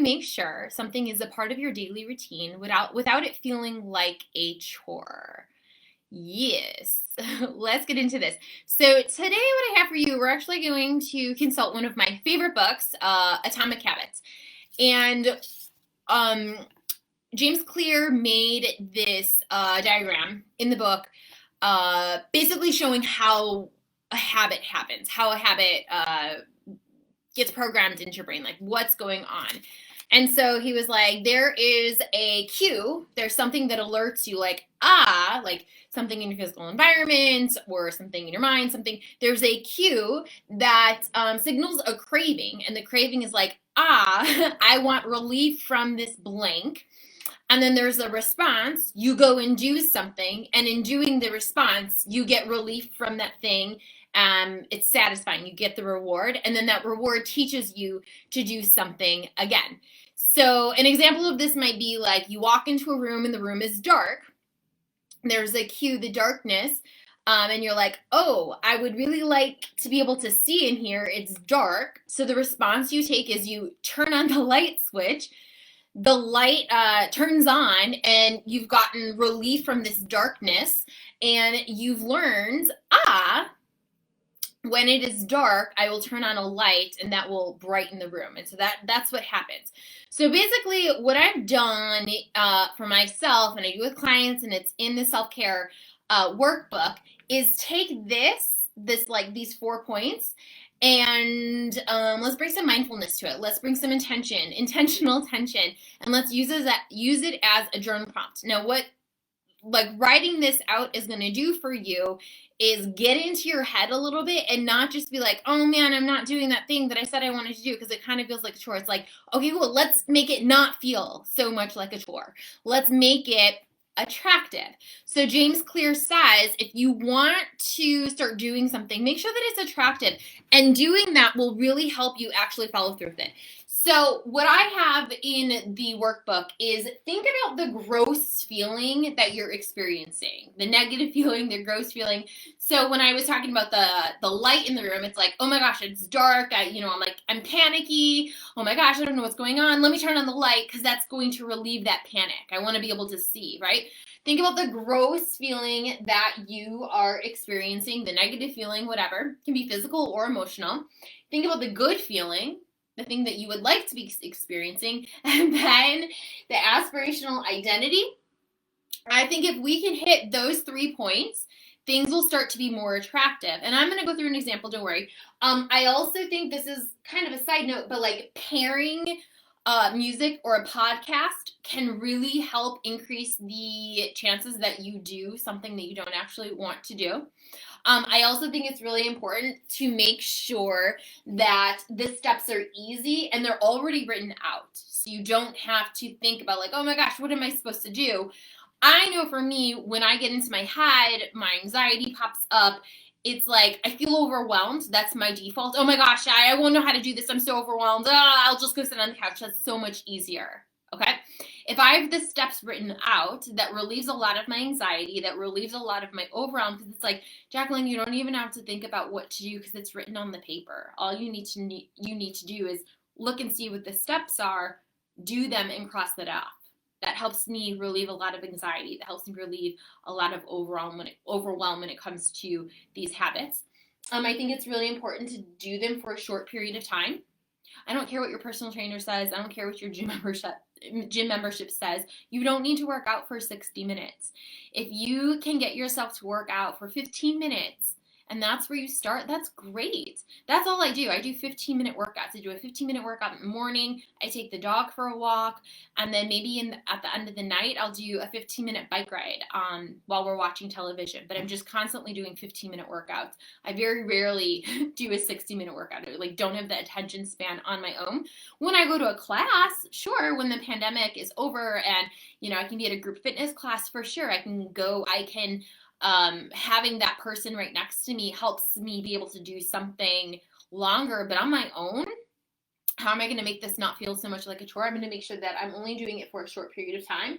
make sure something is a part of your daily routine without it feeling like a chore? Yes, let's get into this. So today what I have for you, we're actually going to consult one of my favorite books, Atomic Habits. And um, James Clear made this diagram in the book, basically showing how a habit happens, how a habit gets programmed into your brain, like what's going on. And so he was like, there is a cue, there's something that alerts you, like something in your physical environment or something in your mind, there's a cue that signals a craving. And the craving is like, I want relief from this blank. And then there's a response, you go and do something, and in doing the response, you get relief from that thing. It's satisfying, you get the reward, and then that reward teaches you to do something again. So an example of this might be like you walk into a room and the room is dark. There's a cue, the darkness, and you're like, oh, I would really like to be able to see in here. It's dark. So the response you take is you turn on the light switch. The light turns on and you've gotten relief from this darkness, and you've learned, when it is dark, I will turn on a light and that will brighten the room. And so that's what happens. So basically what I've done for myself, and I do with clients, and it's in the self-care workbook, is take these 4 points, and let's bring some mindfulness to it. Let's bring some intentional attention, and let's use it as a journal prompt. Now, what writing this out is going to do for you is get into your head a little bit and not just be like, oh man, I'm not doing that thing that I said I wanted to do, because it kind of feels like a chore. It's like, okay, cool, let's make it not feel so much like a chore. Let's make it attractive. So James Clear says, if you want to start doing something, make sure that it's attractive, and doing that will really help you actually follow through with it. So what I have in the workbook is, think about the gross feeling that you're experiencing, the negative feeling, the gross feeling. So when I was talking about the light in the room, it's like, oh my gosh, it's dark. I'm panicky. Oh my gosh, I don't know what's going on. Let me turn on the light, because that's going to relieve that panic. I want to be able to see, right? Think about the gross feeling that you are experiencing, the negative feeling, whatever, it can be physical or emotional. Think about the good feeling, the thing that you would like to be experiencing, and then the aspirational identity. I think if we can hit those 3 points, things will start to be more attractive. And I'm going to go through an example, don't worry. I also think this is kind of a side note, but like pairing music or a podcast can really help increase the chances that you do something that you don't actually want to do. I also think it's really important to make sure that the steps are easy and they're already written out. So you don't have to think about like, oh my gosh, what am I supposed to do? I know for me, when I get into my head, my anxiety pops up. It's like I feel overwhelmed. That's my default. Oh my gosh, I won't know how to do this. I'm so overwhelmed. I'll just go sit on the couch. That's so much easier. Okay? If I have the steps written out, that relieves a lot of my anxiety, that relieves a lot of my overwhelm, because it's like, Jacqueline, you don't even have to think about what to do because it's written on the paper. All you need to do is look and see what the steps are, do them, and cross that off. That helps me relieve a lot of anxiety. That helps me relieve a lot of overwhelm when it comes to these habits. I think it's really important to do them for a short period of time. I don't care what your personal trainer says. I don't care what your gym membership says. You don't need to work out for 60 minutes. If you can get yourself to work out for 15 minutes, and that's where you start, that's great. That's all I do. I do 15-minute workouts. I do a 15-minute workout in the morning. I take the dog for a walk, and then maybe at the end of the night, I'll do a 15-minute bike ride while we're watching television. But I'm just constantly doing 15-minute workouts. I very rarely do a 60-minute workout. I don't have the attention span on my own. When I go to a class, sure, when the pandemic is over and I can be at a group fitness class, for sure. Having that person right next to me helps me be able to do something longer, but on my own, how am I going to make this not feel so much like a chore? I'm going to make sure that I'm only doing it for a short period of time.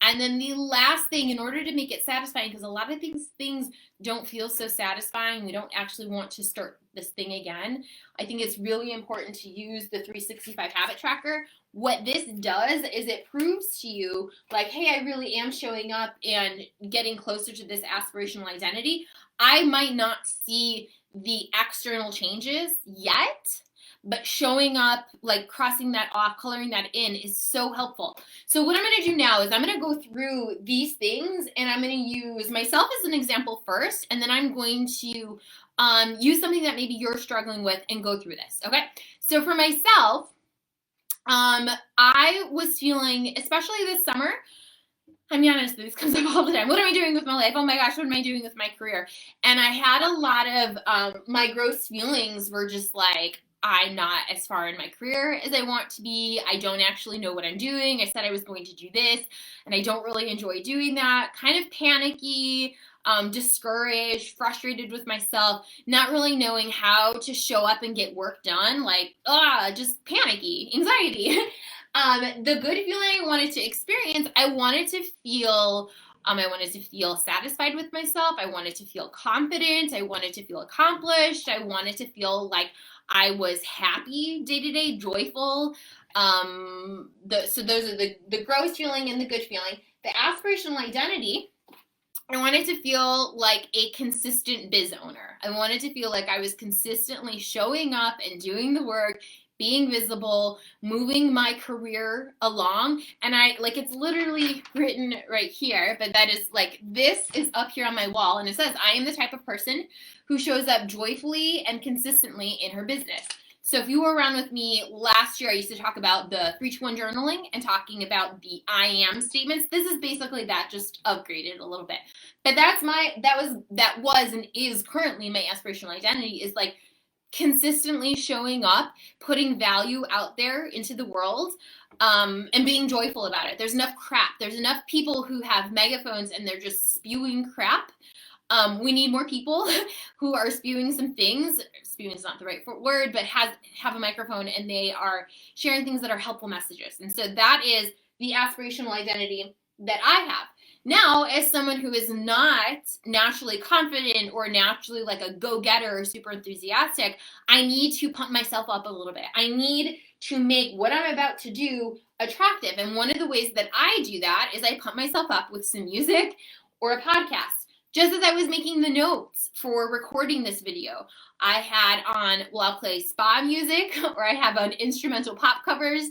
And then the last thing, in order to make it satisfying, because a lot of things don't feel so satisfying, we don't actually want to start this thing again. I think it's really important to use the 365 habit tracker. what this does is it proves to you, like, hey, I really am showing up and getting closer to this aspirational identity. I might not see the external changes yet, but showing up, like crossing that off, coloring that in is so helpful. So what I'm going to do now is I'm going to go through these things, and I'm going to use myself as an example first, and then I'm going to use something that maybe you're struggling with and go through this. Okay. So for myself, I was feeling, especially this summer, I'm honest, this comes up all the time. What am I doing with my life? Oh my gosh, what am I doing with my career? And I had a lot of, my gross feelings were just like, I'm not as far in my career as I want to be. I don't actually know what I'm doing. I said I was going to do this, and I don't really enjoy doing that. Kind of panicky, discouraged, frustrated with myself, not really knowing how to show up and get work done. Like, just panicky, anxiety. The good feeling I wanted to experience, I wanted to feel satisfied with myself. I wanted to feel confident. I wanted to feel accomplished. I wanted to feel like I was happy day to day, joyful. So those are the growth feeling and the good feeling. The aspirational identity, I wanted to feel like a consistent biz owner. I wanted to feel like I was consistently showing up and doing the work, being visible, moving my career along. And it's literally written right here, but that is like, this is up here on my wall. And it says, I am the type of person who shows up joyfully and consistently in her business. So if you were around with me last year, I used to talk about the 3-2-1 journaling and talking about the I am statements. This is basically that, just upgraded a little bit. But that was and is currently my aspirational identity, is like consistently showing up, putting value out there into the world, and being joyful about it. There's enough crap. There's enough people who have megaphones and they're just spewing crap. We need more people who are spewing some things. Spewing is not the right word, but have a microphone and they are sharing things that are helpful messages. And so that is the aspirational identity that I have. Now, as someone who is not naturally confident or naturally like a go-getter or super enthusiastic, I need to pump myself up a little bit. I need to make what I'm about to do attractive. And one of the ways that I do that is I pump myself up with some music or a podcast. Just as I was making the notes for recording this video, I had on, I'll play spa music, or I have on instrumental pop covers.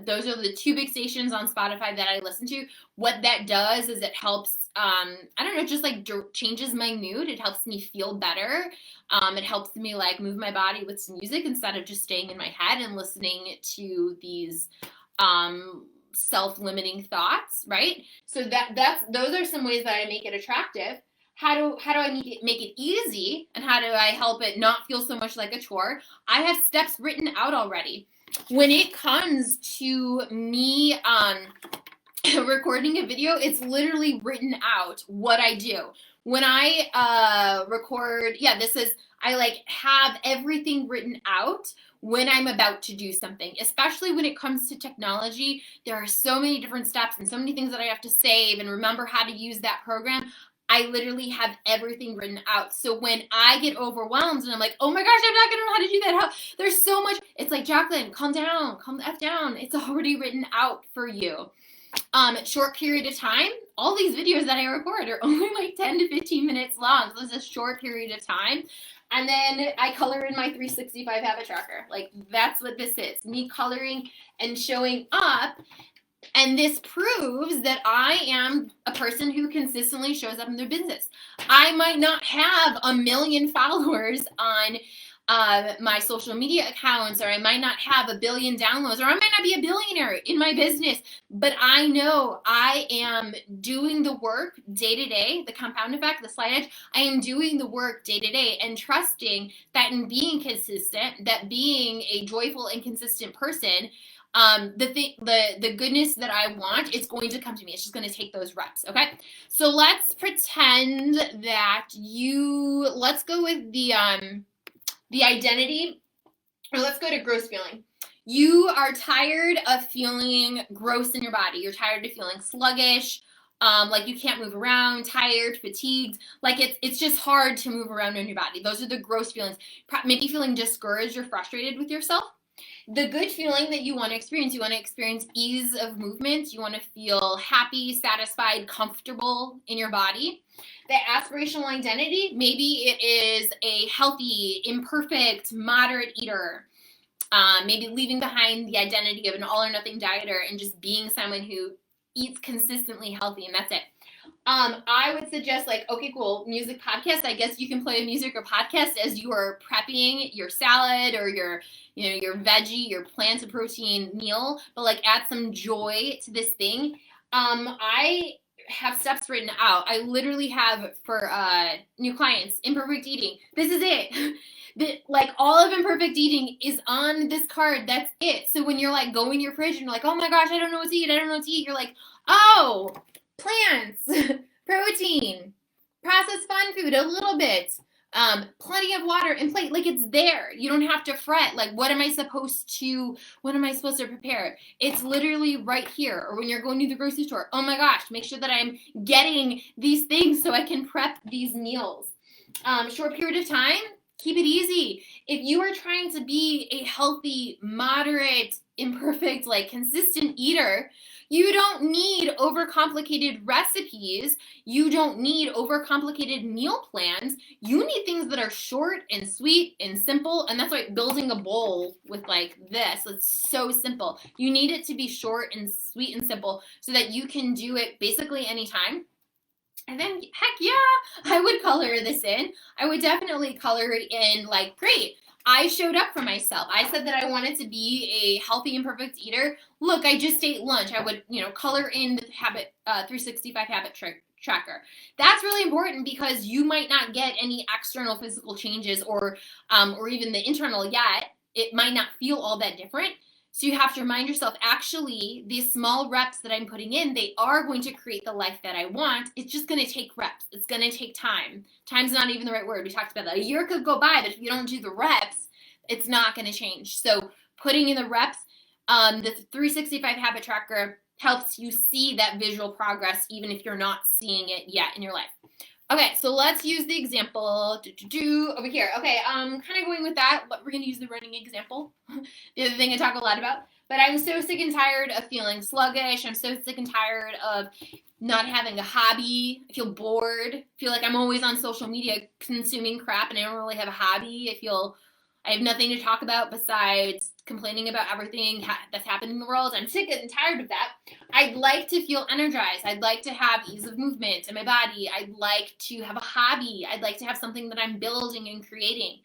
Those are the 2 big stations on Spotify that I listen to. What that does is it helps, just like changes my mood. It helps me feel better. It helps me like move my body with some music instead of just staying in my head and listening to these, self-limiting thoughts, right? So those are some ways that I make it attractive. How do I make it easy, and how do I help it not feel so much like a chore? I have steps written out already. When it comes to me recording a video, it's literally written out what I do. When I record, I have everything written out when I'm about to do something, especially when it comes to technology. There are so many different steps and so many things that I have to save and remember how to use that program. I literally have everything written out. So when I get overwhelmed and I'm like, oh my gosh, I'm not going to know how to do that. There's so much. It's like, Jacqueline, calm down, calm the F down. It's already written out for you. Short period of time. All these videos that I record are only like 10 to 15 minutes long. So it's a short period of time. And then I color in my 365 habit tracker. Like, that's what this is. Me coloring and showing up. And this proves that I am a person who consistently shows up in their business. I might not have 1 million followers on my social media accounts, or I might not have 1 billion downloads, or I might not be a billionaire in my business, but I know I am doing the work day to day, the compound effect, the slight edge. I am doing the work day to day and trusting that in being consistent, that being a joyful and consistent person, the goodness that I want, it's going to come to me. It's just going to take those reps. Okay. So let's pretend that let's go with the identity, or let's go to gross feeling. You are tired of feeling gross in your body. You're tired of feeling sluggish, like you can't move around, tired, fatigued, like it's just hard to move around in your body. Those are the gross feelings. Maybe feeling discouraged or frustrated with yourself. The good feeling that you want to experience ease of movement. You want to feel happy, satisfied, comfortable in your body. The aspirational identity, maybe it is a healthy, imperfect, moderate eater. Maybe leaving behind the identity of an all or nothing dieter and just being someone who eats consistently healthy, and that's it. I would suggest, like, okay, cool, music podcast. I guess you can play a music or podcast as you are prepping your salad or your veggie, your plant and protein meal, but like add some joy to this thing. I have steps written out. I literally have for new clients, imperfect eating. This is it. Like all of imperfect eating is on this card. That's it. So when you're like go in your fridge and you're like, oh my gosh, I don't know what to eat. You're like, oh, plants, protein, processed fun food, a little bit, plenty of water and plate. Like it's there. You don't have to fret. Like, what am I supposed to prepare? It's literally right here. Or when you're going to the grocery store, oh my gosh, make sure that I'm getting these things so I can prep these meals. Short period of time, keep it easy. If you are trying to be a healthy, moderate, imperfect, like consistent eater, you don't need overcomplicated recipes. You don't need overcomplicated meal plans. You need things that are short and sweet and simple. And that's why building a bowl with like this, it's so simple. You need it to be short and sweet and simple so that you can do it basically anytime. And then, heck yeah, I would color this in. I would definitely color it in like, great. I showed up for myself. I said that I wanted to be a healthy and perfect eater. Look, I just ate lunch. I would, color in the habit 365 habit tracker. That's really important because you might not get any external physical changes or even the internal yet. It might not feel all that different. So you have to remind yourself, actually, these small reps that I'm putting in, they are going to create the life that I want. It's just going to take reps. It's going to take time. Time's not even the right word. We talked about that. A year could go by, but if you don't do the reps, it's not going to change. So putting in the reps, the 365 habit tracker helps you see that visual progress, even if you're not seeing it yet in your life. Okay, so let's use the example over here. Okay, kind of going with that, but we're going to use the running example. The other thing I talk a lot about. But I'm so sick and tired of feeling sluggish. I'm so sick and tired of not having a hobby. I feel bored. I feel like I'm always on social media consuming crap and I don't really have a hobby. I have nothing to talk about besides complaining about everything that's happening in the world. I'm sick and tired of that. I'd like to feel energized. I'd like to have ease of movement in my body. I'd like to have a hobby. I'd like to have something that I'm building and creating.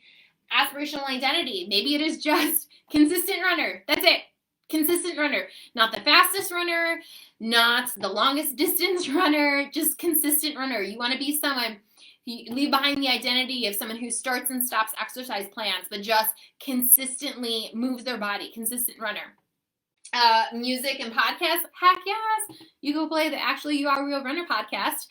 Aspirational identity. Maybe it is just consistent runner. That's it. Consistent runner. Not the fastest runner, not the longest distance runner, just consistent runner. You want to be someone. You leave behind the identity of someone who starts and stops exercise plans, but just consistently moves their body, consistent runner. Music and podcasts, heck yes. You go play the Actually You Are a Real Runner podcast.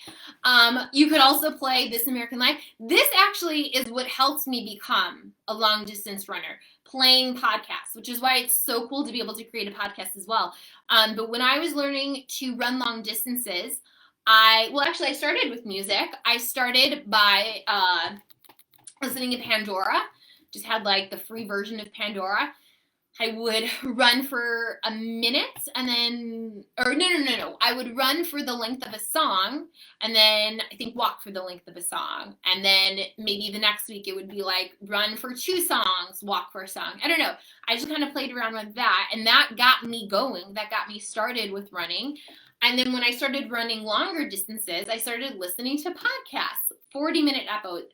You could also play This American Life. This actually is what helped me become a long distance runner, playing podcasts, which is why it's so cool to be able to create a podcast as well. But when I was learning to run long distances, I started with music. I started by listening to Pandora. Just had like the free version of Pandora. I would run for a minute and then, I would run for the length of a song and then I think walk for the length of a song. And then maybe the next week it would be like run for 2 songs, walk for a song. I don't know. I just kind of played around with that and that got me going. That got me started with running. And then when I started running longer distances, I started listening to podcasts, 40-minute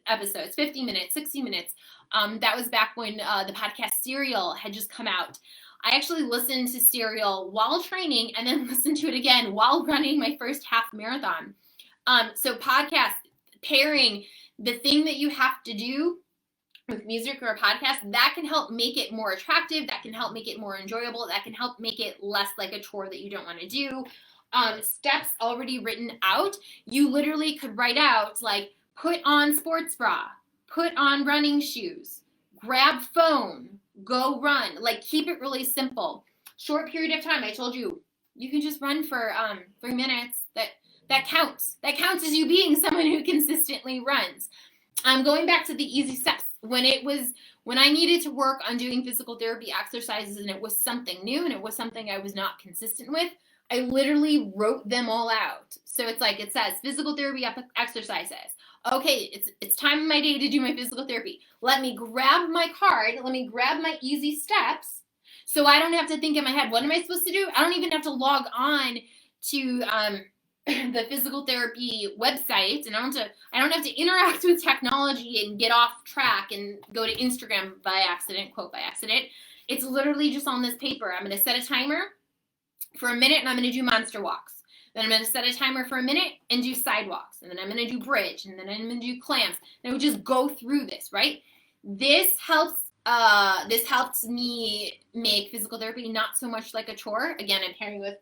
episodes, 50 minutes, 60 minutes. That was back when the podcast Serial had just come out. I actually listened to Serial while training and then listened to it again while running my first half marathon. So podcast, pairing the thing that you have to do with music or a podcast, that can help make it more attractive. That can help make it more enjoyable. That can help make it less like a chore that you don't want to do. Steps already written out. You literally could write out like, put on sports bra, put on running shoes, grab phone, go run. Like keep it really simple. Short period of time. I told you, you can just run for 3 minutes. That counts. That counts as you being someone who consistently runs. Going back to the easy steps. when I needed to work on doing physical therapy exercises and it was something new and it was something I was not consistent with, I literally wrote them all out. So it's like, it says physical therapy exercises. Okay, it's time in my day to do my physical therapy. Let me grab my card. Let me grab my easy steps so I don't have to think in my head, what am I supposed to do? I don't even have to log on to the physical therapy website, and I don't have to interact with technology and get off track and go to Instagram by accident, quote by accident. It's literally just on this paper. I'm going to set a timer for a minute and I'm going to do monster walks. Then I'm going to set a timer for a minute and do sidewalks. And then I'm going to do bridge. And then I'm going to do clamps. And I would just go through this, right? This helps me make physical therapy not so much like a chore. Again, I'm pairing with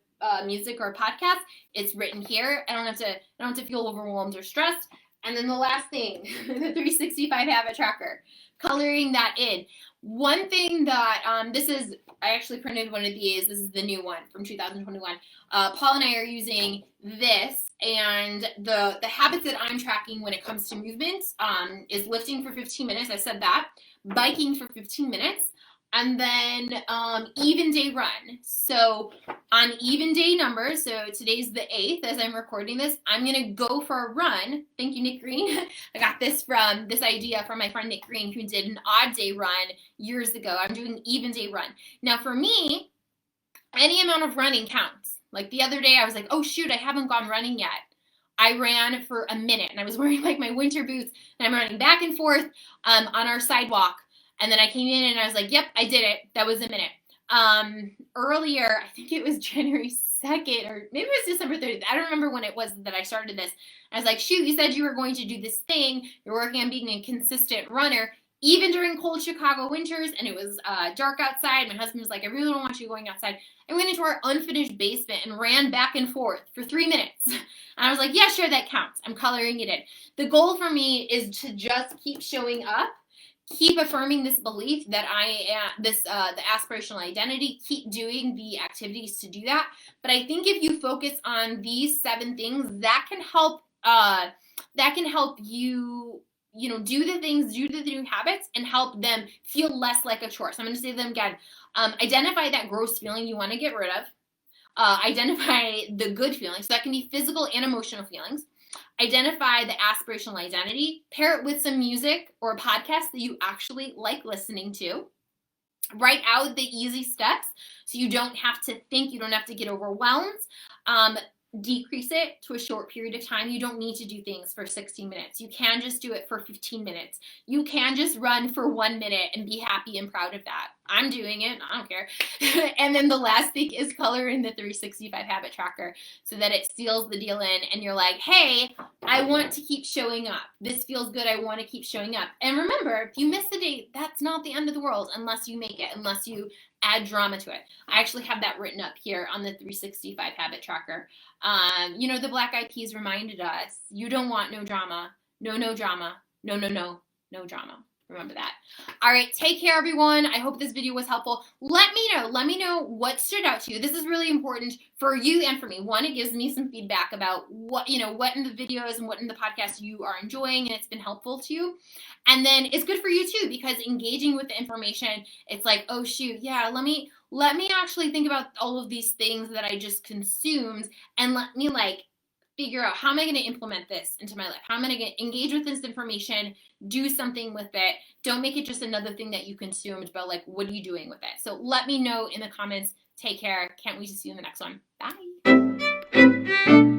music or a podcast. It's written here. I don't have to feel overwhelmed or stressed. And then the last thing, the 365 habit tracker, coloring that in. One thing that I actually printed one of these. This is the new one from 2021. Paul and I are using this, and the habits that I'm tracking when it comes to movement is lifting for 15 minutes. I said that. Biking for 15 minutes. And then even day run. So on even day numbers, so today's the 8th as I'm recording this, I'm going to go for a run. Thank you, Nick Green. I got this idea from my friend Nick Green, who did an odd day run years ago. I'm doing an even day run. Now for me, any amount of running counts. Like the other day I was like, oh shoot, I haven't gone running yet. I ran for a minute and I was wearing like my winter boots and I'm running back and forth on our sidewalk. And then I came in and I was like, yep, I did it. That was a minute. Earlier, I think it was January 2nd or maybe it was December 30th. I don't remember when it was that I started this. I was like, shoot, you said you were going to do this thing. You're working on being a consistent runner, even during cold Chicago winters. And it was dark outside. My husband was like, I really don't want you going outside. I went into our unfinished basement and ran back and forth for 3 minutes. And I was like, yeah, sure, that counts. I'm coloring it in. The goal for me is to just keep showing up. Keep affirming this belief that I am the aspirational identity, keep doing the activities to do that. But I think if you focus on these 7 things, that can help you, do the things, do the new habits and help them feel less like a chore. So I'm going to say them again. Identify that gross feeling you want to get rid of. Identify the good feelings. So that can be physical and emotional feelings. Identify the aspirational identity, pair it with some music or a podcast that you actually like listening to. Write out the easy steps so you don't have to think, you don't have to get overwhelmed. Decrease it to a short period of time. You don't need to do things for 60 minutes. You can just do it for 15 minutes. You can just run for 1 minute and be happy and proud of that. I'm doing it. I don't care. And then the last thing is color in the 365 habit tracker so that it seals the deal in and you're like, hey, I want to keep showing up. This feels good. I want to keep showing up. And remember, if you miss a day, that's not the end of the world unless you make it, unless you add drama to it. I actually have that written up here on the 365 habit tracker. The Black Eyed Peas reminded us, you don't want no drama. No drama. No drama. Remember that. All right. Take care, everyone. I hope this video was helpful. Let me know what stood out to you. This is really important for you and for me. One, it gives me some feedback about what in the videos and what in the podcast you are enjoying and it's been helpful to you. And then it's good for you too, because engaging with the information, it's like, oh shoot, yeah, let me actually think about all of these things that I just consumed and let me figure out how am I going to implement this into my life? How am I going to engage with this information, do something with it? Don't make it just another thing that you consumed, but what are you doing with it? So let me know in the comments. Take care. Can't wait to see you in the next one. Bye.